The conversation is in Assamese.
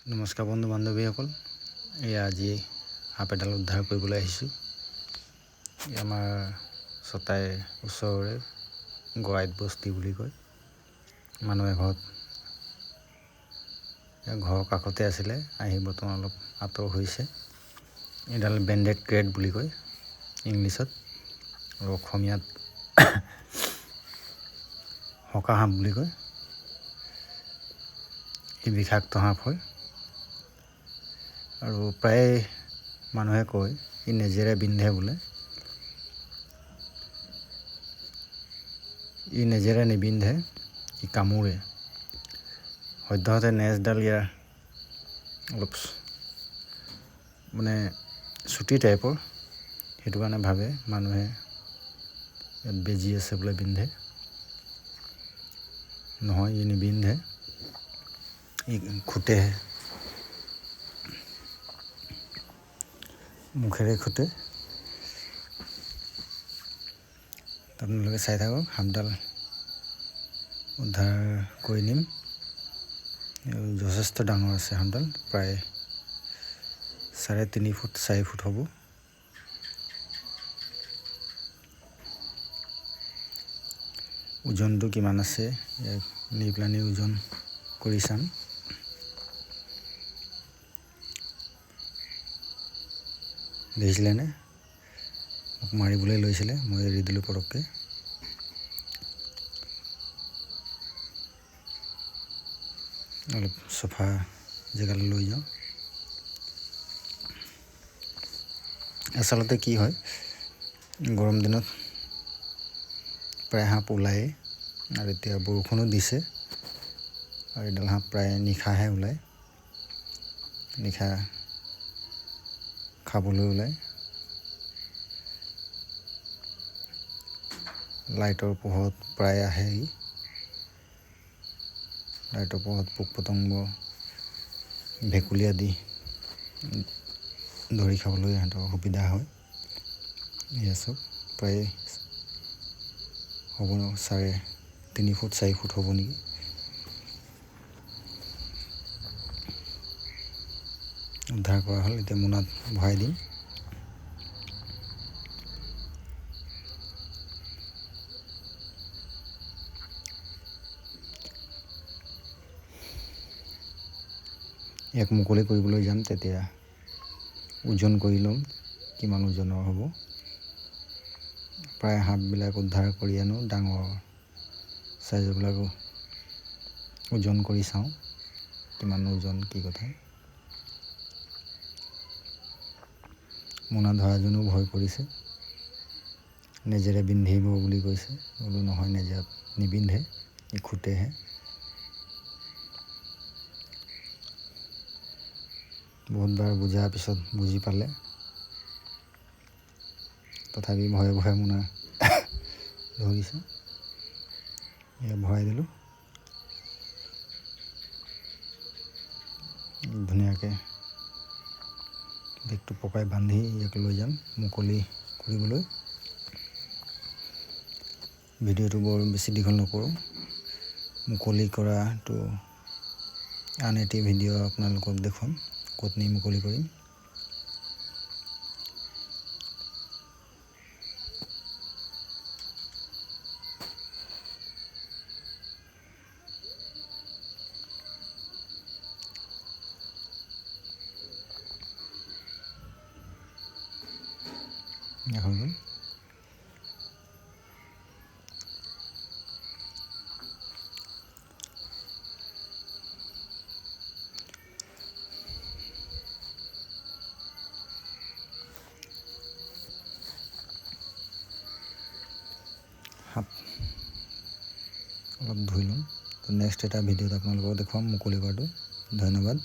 নমস্কাৰ বন্ধু বান্ধৱীসকল, আজি সাপ এডাল উদ্ধাৰ কৰিবলৈ আহিছোঁ। আমাৰ চতাই ওচৰৰে গৰাইত বস্তি বুলি কয়। মানুহ ঘৰৰ কাষতে আছিলে, আহি বৰ্তমান অলপ আঁতৰ হৈছে। এডাল বেণ্ডেড ক্ৰেট বুলি কয় ইংলিছত, আৰু অসমীয়াত হকা সাপ বুলি কয়। ই বিষাক্ত সাপ হয়, আৰু প্ৰায় মানুহে কয় ই নেজেৰে বিন্ধে বোলে। ই নেজেৰে নিবিন্ধে, ই কামোৰে। সদ্যহতে নেজডাল ইয়াৰ অলপ চুটি টাইপৰ, সেইটো কাৰণে ভাবে মানুহে ইয়াত বেজি আছে বোলে বিন্ধে। নহয়, ই নিবিন্ধে, ই খুটেহে, মুখেৰে খুটে। আপোনালোকে চাই থাকক, সাপডাল উদ্ধাৰ কৰি নিম। যথেষ্ট ডাঙৰ আছে সাপডাল, প্ৰায় 3.5 ফুট 4 ফুট হ'ব। ওজনটো কিমান আছে ইয়াক নি পেলাই ওজন কৰি চাম। দেখিছিলেনে, মোক মাৰিবলৈ লৈছিলে, মই এৰি দিলোঁ পটককৈ। অলপ চফা জেগালৈ লৈ যাওঁ। আচলতে কি হয়, গৰম দিনত প্ৰায় সাপ ওলায়েই, আৰু এতিয়া বৰষুণো দিছে, আৰু এডাল সাপ প্ৰায় নিশাহে ওলায়, নিশা খাবলৈ ওলায়। লাইটৰ পোহৰত প্ৰায় আহে। লাইটৰ পোহৰত পোক পতংগ, ভেকুলী আদি ধৰি খাবলৈ সিহঁতৰ সুবিধা হয়। এয়া চব প্ৰায় হ'ব 3.5 ফুট 4 ফুট হ'ব নেকি। উদ্ধাৰ কৰা হ'ল, এতিয়া মোনাত ভৰাই দিম। ইয়াক মুকলি কৰিবলৈ যাম, তেতিয়া ওজন কৰি ল'ম কিমান ওজনৰ হ'ব। প্ৰায় সাপবিলাক উদ্ধাৰ কৰি আনো, ডাঙৰ চাইজবিলাকো ওজন কৰি চাওঁ কিমান ওজন, কি কথা। মোনা ধৰাজনো ভয় কৰিছে, নেজেৰে বিন্ধিব বুলি কৈছে। বোলো নহয়, নেজেৰে নিবিন্ধে, ই খুটেহে। বহুতবাৰ বুজাৰ পিছত বুজি পালে, তথাপি ভয়ে ভয়ে মোনা ধৰিছে। এয়া ভৰাই দিলোঁ। ধুনীয়াকৈ বেগটো পকাই বান্ধি ইয়াক লৈ যাম মুকলি কৰিবলৈ। ভিডিঅ'টো বৰ বেছি দীঘল নকৰোঁ, মুকলি কৰাটো আন এটি ভিডিঅ' আপোনালোকক দেখুৱাম, ক'ত নি মুকলি কৰিম। হৈ গ'ল। সাপ অলপ ধুই ল'ম, নেক্সট এটা ভিডিঅ'ত আপোনালোকক দেখুৱাম মুকলি কৰাটো। ধন্যবাদ।